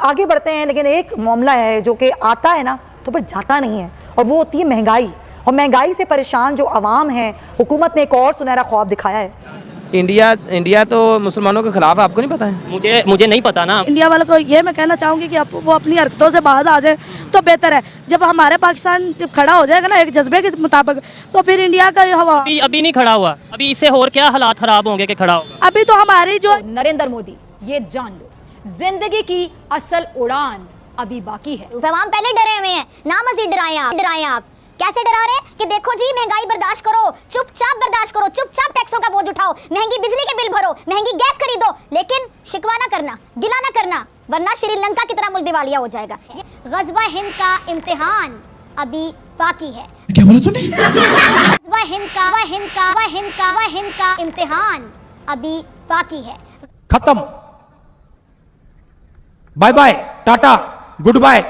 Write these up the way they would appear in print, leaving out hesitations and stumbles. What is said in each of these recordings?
आगे बढ़ते हैं, लेकिन एक मामला है जो कि आता है ना तो पर जाता नहीं है, और वो होती है महंगाई। और महंगाई से परेशान जो आवाम है, हुकूमत ने एक और सुनहरा ख्वाब दिखाया है। इंडिया तो मुसलमानों के खिलाफ है, आपको नहीं पता है? मुझे नहीं पता ना। इंडिया वालों को ये मैं कहना चाहूँगी कि वो अपनी हरकतों से बाहर आ जाए तो बेहतर है। जब हमारे पाकिस्तान जब खड़ा हो जाएगा ना एक जज्बे के मुताबिक, तो फिर इंडिया का हवा अभी नहीं खड़ा हुआ, अभी इससे और क्या हालात खराब होंगे कि खड़ा होगा। अभी तो हमारी जो नरेंद्र मोदी, ये जान लो, जिंदगी की असल उड़ान अभी बाकी है। अवाम पहले डरे हुए हैं, ना मजीद डराएं आप। कैसे डरा रहे हैं कि देखो जी महंगाई बर्दाश्त करो, चुपचाप बर्दाश्त करो, चुपचाप टैक्सों का बोझ उठाओ, महंगी बिजली के बिल भरो, महंगी गैस खरीदो, लेकिन शिकवा ना करना, गिला ना करना, वरना श्रीलंका की तरह मुल्क दिवालिया हो जाएगा। गज़वा हिंद का इम्तिहान अभी बाकी है। क्या बोला तूने? गज़वा हिंद का इम्तिहान अभी बाकी है। खत्म, bye bye, tata, good bye.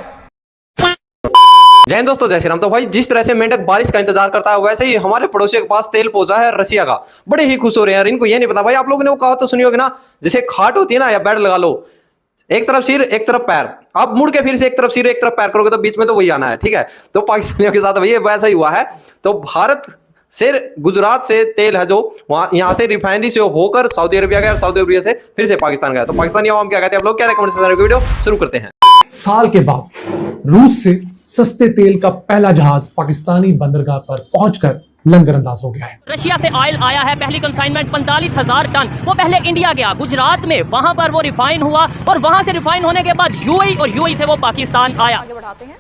जय हिंद दोस्तों, जय श्री राम। तो भाई जिस तरह से मेंढक बारिश का इंतजार करता है, वैसे ही हमारे पड़ोसियों के पास तेल पहुंचा है रसिया का। बड़े ही खुश हो रहे हैं यार। इनको ये नहीं पता भाई, आप लोगों ने वो कहा तो सुनी होगी ना, जैसे खाट होती है ना या बेड लगा लो, एक तरफ सिर एक तरफ पैर, आप मुड़ के फिर से एक तरफ सिर एक तरफ पैर करोगे तो बीच में तो वही आना है, ठीक है। तो पाकिस्तानियों के साथ वही वैसा ही हुआ है। तो भारत से गुजरात से तेल है जो वहां यहाँ से रिफाइनरी से होकर सऊदी अरबिया गया, सऊदी अरबिया से फिर से पाकिस्तान गया। तो पाकिस्तानी आवाम क्या कहते हैं, आप लोग क्या रेकमेंड से वीडियो शुरू करते हैं। साल के बाद रूस से सस्ते तेल का पहला जहाज पाकिस्तानी बंदरगाह पर पहुंचकर लंगर अंदाज हो गया है। रशिया से ऑयल आया है, पहली कंसाइनमेंट 45,000 टन। वो पहले इंडिया गया, गुजरात में, वहां पर वो रिफाइन हुआ, और वहां से रिफाइन होने के बाद यूएई, और यूएई से वो पाकिस्तान आया।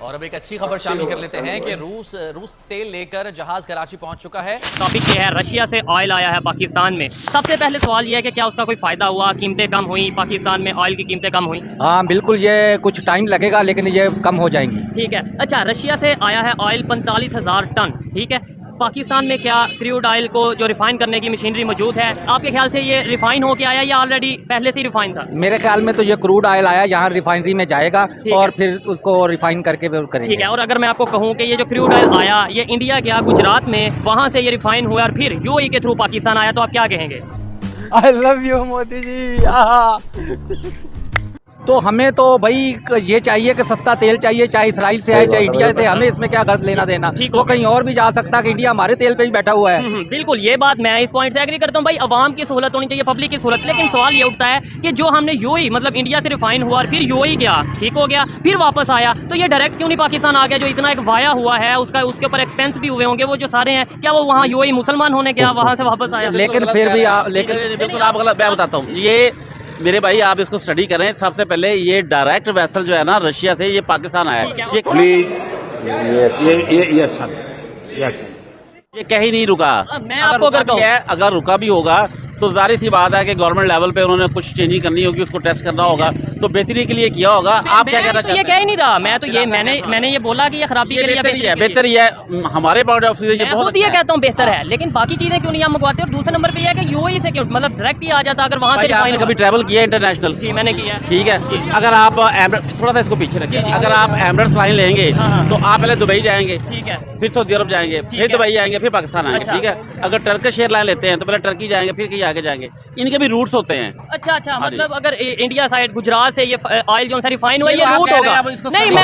और अब एक अच्छी खबर शामिल कर लेते हैं कि रूस तेल लेकर जहाज कराची पहुंच चुका है। टॉपिक ये है, रशिया से ऑयल आया है पाकिस्तान में। सबसे पहले सवाल ये है कि क्या उसका कोई फायदा हुआ, कीमतें कम हुई, पाकिस्तान में ऑयल की कीमतें कम हुई? हाँ बिल्कुल, ये कुछ टाइम लगेगा लेकिन ये कम हो जाएंगी। ठीक है। अच्छा, रशिया से आया है ऑयल 45,000 टन, ठीक है। पाकिस्तान में क्या क्रूड ऑयल को जो रिफाइन करने की मशीनरी मौजूद है? आपके ख्याल से ये रिफाइन होके आया या ऑलरेडी पहले से रिफाइन था? मेरे ख्याल में तो ये क्रूड ऑयल आया, यहाँ रिफाइनरी में जाएगा और फिर उसको रिफाइन करके करेंगे। ठीक है। और अगर मैं आपको कहूँ कि ये जो क्रूड ऑयल आया, ये इंडिया गया गुजरात में, वहाँ से ये रिफाइन हुआ और फिर यूएई के थ्रू पाकिस्तान आया, तो आप क्या कहेंगे? I love you Modi ji. तो हमें तो भाई ये चाहिए कि सस्ता तेल चाहिए, चाहे इसराइल से आए चाहे इंडिया से, हमें इसमें क्या गर्द लेना देना। वो कहीं और भी जा सकता है कि इंडिया हमारे तेल पे ही बैठा हुआ है। बिल्कुल, ये बात मैं इस पॉइंट से एग्री करता हूँ भाई, अवाम की सहूलत होनी चाहिए, पब्लिक की सहूलत। लेकिन सवाल ये उठता है कि जो हमने यूएई मतलब इंडिया से रिफाइन हुआ और फिर यूएई गया, ठीक हो गया, फिर वापस आया, तो ये डायरेक्ट क्यों नहीं पाकिस्तान आ गया? जो इतना एक वाया हुआ है उसका, उसके ऊपर एक्सपेंस भी हुए होंगे वो जो सारे हैं, क्या वो वहाँ यूएई मुसलमान होने गया, वहाँ से वापस आया? लेकिन फिर भी बिल्कुल आप गलत। मैं बताता हूँ, ये मेरे भाई आप इसको स्टडी करें। सबसे पहले ये डायरेक्ट वेसल जो है ना रशिया से, ये पाकिस्तान आया है। ये प्लीज ये अच्छा, ये कहीं नहीं रुका। मैं आपको अगर रुका भी होगा तो जाहिर सी बात है कि गवर्नमेंट लेवल पे उन्होंने कुछ चेंजिंग करनी होगी, उसको टेस्ट करना होगा, तो बेहतरी के लिए किया होगा। आप क्या कहना चाहते हैं? ये कह ही नहीं रहा, मैं तो ये मैंने ये बोला कि ये खराबी के लिए बेहतर ही है। हमारे पॉइंट ऑफ व्यू से बहुत ये कहता हूँ बेहतर है, लेकिन बाकी चीजें क्यों नहीं हम मंगवाते? और दूसरे नंबर पे ये है कि यूएई से क्यों, मतलब डायरेक्ट ही आ जाता अगर वहाँ से। आपने कभी ट्रैवल किया इंटरनेशनल? जी मैंने किया। ठीक है। अगर आप थोड़ा सा इसको पीछे रखिए, अगर आप एमरेट्स लाइन लेंगे तो आप पहले दुबई जाएंगे, ठीक है, फिर सऊदी अरब जाएंगे, फिर दुबई जाएंगे, फिर पाकिस्तान आएंगे, ठीक है। अगर टर्किश एयरलाइन लेते हैं तो पहले टर्की जाएंगे, फिर कहीं आगे जाएंगे। इनके भी रूट्स होते हैं। अच्छा, मतलब अगर इंडिया साइड गुजरात से ये ऑयल जो रिफाइन हुआ, ये रूट होगा। नहीं, मैं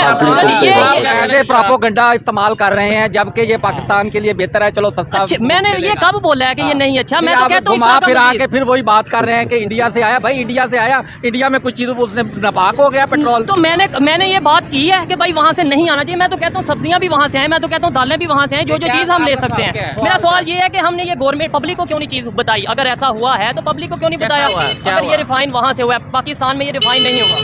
ये प्रोपेगेंडा इस्तेमाल कर रहे हैं, जबकि ये पाकिस्तान के लिए बेहतर है। चलो सस्ता। मैंने ये कब बोला है कि ये नहीं अच्छा? मैं तो कहता हूं फिर आके फिर वही बात कर रहे हैं कि इंडिया से आया। भाई इंडिया से आया, इंडिया में कुछ चीजों उसने नापाक हो गया पेट्रोल। तो मैंने ये बात की है कि भाई वहाँ से नहीं आना चाहिए। मैं तो कहता हूँ सब्जियां भी वहाँ से आए, मैं तो कहता हूँ दालें भी वहाँ से आए, जो चीज हम ले सकते हैं। मेरा सवाल ये है कि हमने ये गवर्नमेंट पब्लिक को क्यों नहीं चीज बताई? अगर ऐसा हुआ है तो पब्लिक को क्यों नहीं बताया? अगर ये रिफाइन वहाँ से हुआ है, पाकिस्तान में ये रिफाइन नहीं हुआ।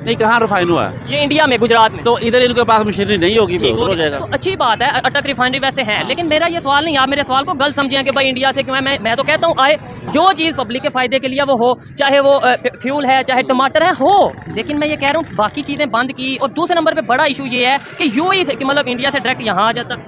नहीं, कहाँ रिफाइन हुआ है? ये इंडिया में, गुजरात में। तो इधर इनके पास मशीनरी नहीं होगी, हो जाएगा। तो अच्छी बात है, अटक रिफाइनरी वैसे है, लेकिन मेरा ये सवाल नहीं, आप मेरे सवाल को गलत समझिए कि भाई इंडिया से क्यों है। मैं तो कहता हूँ आए, जो चीज़ पब्लिक के फायदे के लिए वो हो, चाहे वो फ्यूल है, चाहे टमाटर है, हो। लेकिन मैं ये कह रहा हूँ बाकी चीज़ें बंद की। और दूसरे नंबर पर बड़ा इशू ये है कि यूएई से, मतलब इंडिया से डायरेक्ट यहाँ आ जाता।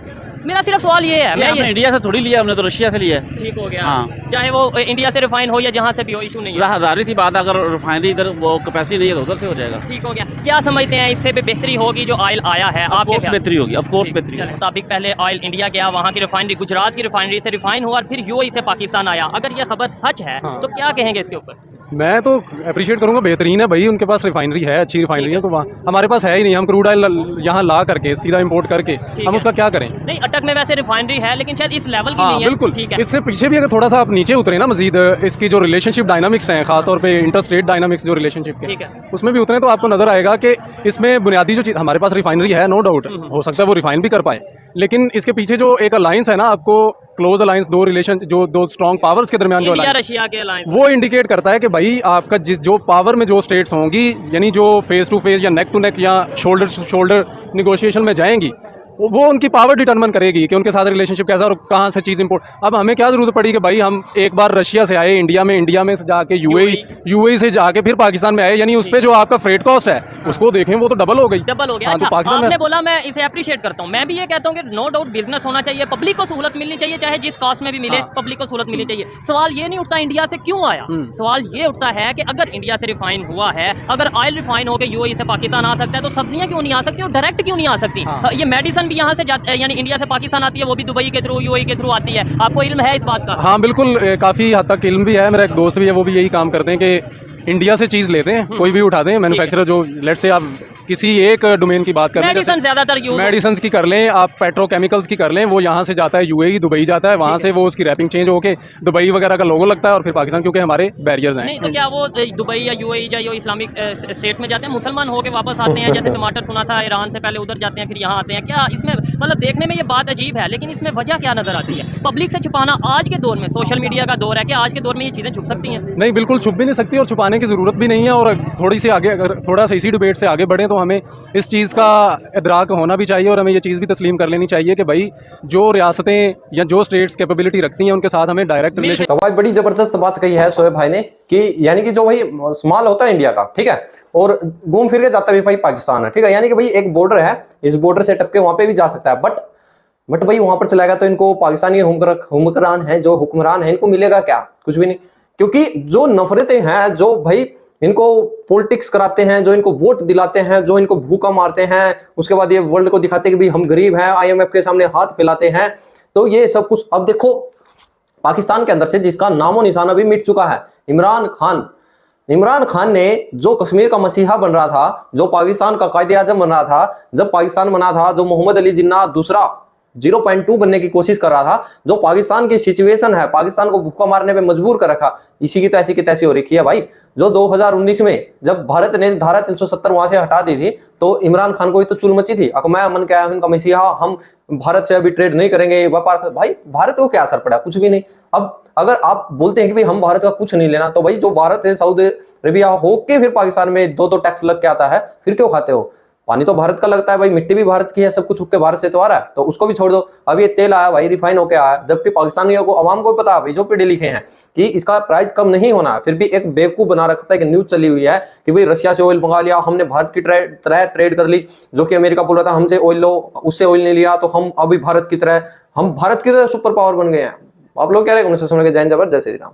मेरा सिर्फ सवाल ये है, मैं इंडिया से थोड़ी लिया, हमने तो रशिया से लिया। ठीक हो गया। हाँ, चाहे वो इंडिया से रिफाइन हो या जहाँ से भी हो, इशू नहीं है। जाहिर सी बात, अगर रिफाइनरी इधर वो कैपेसिटी नहीं है तो उधर से हो जाएगा। ठीक हो गया। क्या समझते हैं इससे बेहतरी होगी जो ऑयल आया है? आपको बेहतरी होगी, ऑफ कोर्स बेहतरी। मुताबिक पहले ऑयल इंडिया गया, वहाँ की रिफाइनरी, गुजरात की रिफाइनरी से रिफाइन हुआ और फिर यूएई से पाकिस्तान आया। अगर ये खबर सच है तो क्या कहेंगे इसके ऊपर? मैं तो अप्रिशिएट करूंगा, बेहतरीन है भाई, उनके पास रिफाइनरी है, अच्छी रिफाइनरी है, तो वहाँ हमारे पास है ही नहीं। हम क्रूड ऑयल यहाँ ला करके सीधा इंपोर्ट करके हम उसका क्या करें? नहीं, अटक में वैसे रिफाइनरी है लेकिन शायद इस लेवल की हाँ नहीं है। बिल्कुल, ठीक है। इससे पीछे भी अगर थोड़ा सा आप नीचे उतरे ना मजीद, इसकी जो रिलेशनशिप डायनामिक्स हैं, खासतौर पे इंटरस्टेट डायनामिक्स जो रिलेशनशिप के, उसमें भी उतरे तो आपको नजर आएगा कि इसमें बुनियादी जो चीज़, हमारे पास रिफाइनरी है नो डाउट, हो सकता है वो रिफाइन भी कर पाए, लेकिन इसके पीछे जो एक अलायंस है ना, आपको क्लोज अलायंस, दो रिलेशन, जो दो स्ट्रॉन्ग पावर्स के दरमियान जो रशिया के अलायंस, वो इंडिकेट करता है कि भाई आपका जो पावर में जो स्टेट्स होंगी, यानी जो फेस टू फेस या नेक टू नेक या शोल्डर टू शोल्डर निगोशिएशन में जाएंगी, वो उनकी पावर डिटरमिन करेगी कि उनके साथ रिलेशनशिप कैसा और कहाँ से चीज़ इंपोर्ट। अब हमें क्या ज़रूरत पड़ी कि भाई हम एक बार रशिया से आए इंडिया में से जाके यूएई से जाके फिर पाकिस्तान में आए, यानी उस पर जो आपका फ्रेट कॉस्ट है उसको देखें, वो तो डबल हो गई। डबल हो गया। अच्छा, आपने बोला, मैं इसे अप्रिशिएट करता हूँ। मैं भी ये कहता हूँ कि नो डाउट बिजनेस होना चाहिए, पब्लिक को सहूलत मिलनी चाहिए, चाहे जिस कॉस्ट में भी मिले, पब्लिक को सहूलत मिलनी चाहिए। सवाल ये नहीं उठता इंडिया से क्यों आया, सवाल ये उठता है कि अगर इंडिया से रिफाइन हुआ है, अगर ऑयल रिफाइन होकर यूएई से पाकिस्तान आ सकता है, तो सब्जियां क्यों नहीं आ सकती और डायरेक्ट क्यों नहीं आ सकती? ये मेडिसिन भी यहाँ से यानी इंडिया से पाकिस्तान आती है, वो भी दुबई के थ्रू, यूएई के थ्रू आती है। आपको इल्म है इस बात का? हाँ बिल्कुल, काफ़ी हद तक इल्म भी है। मेरा एक दोस्त भी है, वो भी यही काम करते हैं कि इंडिया से चीज़ लेते हैं, कोई भी उठा दें मैन्युफैक्चरर, जो लेट्स से आप किसी एक डोमेन की बात कर लें, मेडिसिन ज़्यादातर यूज, मेडिसिन की कर लें, आप पेट्रोकेमिकल्स की कर लें, वो यहाँ से जाता है यूएई, दुबई जाता है, वहाँ से वो उसकी रैपिंग चेंज होके दुबई वगैरह का लोगो लगता है और फिर पाकिस्तान, क्योंकि हमारे बैरियर्स हैं। नहीं तो क्या वो दुबई या यूएई या इस्लामिक स्टेट्स में जाते हैं, मुसलमान होके वापस आते हैं? जैसे टमाटर सुना था ईरान से पहले उधर जाते हैं फिर यहाँ आते हैं, क्या इसमें मतलब देखने में ये बात अजीब है, लेकिन इसमें वजह क्या नजर आती है? पब्लिक से छुपाना आज के दौर में, सोशल मीडिया का दौर है, कि आज के दौर में ये चीज़ें छुप सकती हैं? नहीं, बिल्कुल छुप भी नहीं सकती और छुपाने की ज़रूरत भी नहीं है। और थोड़ी सी आगे, अगर थोड़ा सा इसी डिबेट से आगे बढ़ें तो हमें इस चीज़ का इदराक होना भी चाहिए और हमें ये चीज़ भी तस्लीम कर लेनी चाहिए कि भाई जो रियासतें या जो स्टेट्स कैपेबिलिटी रखती हैं उनके साथ हमें डायरेक्ट रिलेशन। तो भाई बड़ी जबरदस्त बात कही है शोएब भाई ने कि यानी कि जो भाई माल होता है इंडिया का, ठीक है, और घूम फिर के जाता भी भाई पाकिस्तान है, ठीक है, यानी कि भाई एक बॉर्डर है, इस बॉर्डर से टपके वहां पे भी जा सकता है, बट भाई वहां पर चलाएगा तो इनको पाकिस्तानी हुक्मरान है, जो हुक्मरान है, इनको मिलेगा क्या? कुछ भी नहीं, क्योंकि जो नफरतें हैं, जो भाई इनको पॉलिटिक्स कराते हैं, जो इनको वोट दिलाते हैं, जो इनको भूखा मारते हैं, उसके बाद ये वर्ल्ड को दिखाते हैं कि भाई हम गरीब हैं, IMF के सामने हाथ फैलाते हैं, तो ये सब कुछ अब देखो पाकिस्तान के अंदर से जिसका नामो निशाना भी मिट चुका है, इमरान खान ने जो कश्मीर का मसीहा बन रहा था, जो पाकिस्तान का कायदे आजम बन रहा था, जब पाकिस्तान बना था, जो मोहम्मद अली जिन्ना दूसरा 0.2 बनने की कोशिश कर रहा था, जो पाकिस्तान की सिचुएशन है, पाकिस्तान को भूखा मारने पे मजबूर कर रखा, इसी की तैसी हो रखी है भाई। जो 2019 में जब भारत ने धारा 370 वहां से हटा दी थी, तो इमरान खान को ही तो चुल मची थी, मैं मन क्या उनका मसीहा, हम भारत से अभी ट्रेड नहीं करेंगे, व्यापार। भाई भारत को क्या असर पड़ा? कुछ भी नहीं। अब अगर आप बोलते हैं कि भाई हम भारत का कुछ नहीं लेना, तो भाई जो भारत है, सऊदी अरेबिया होके फिर पाकिस्तान में 2 टैक्स लग के आता है, फिर क्यों खाते हो? पानी तो भारत का लगता है भाई, मिट्टी भी भारत की है, सब कुछ के भारत से तो आ रहा है, तो उसको भी छोड़ दो। अब ये तेल आया भाई, रिफाइन होके आया, जबकि पाकिस्तानियों को, अवाम को पता है, जो पढ़े लिखे हैं, कि इसका प्राइस कम नहीं होना है, फिर भी एक बेवकूफ बना रखता है कि न्यूज चली हुई है कि भाई रशिया से ऑयल मंगा लिया हमने, भारत की तरह ट्रेड कर ली, जो कि अमेरिका बोल रहा था हमसे ऑयल लो, उससे ऑयल नहीं लिया, तो हम अभी भारत की तरह सुपर पावर बन गए हैं। आप लोग कह रहे हैं, उनसे सुन के जय हिंद, जय श्री राम।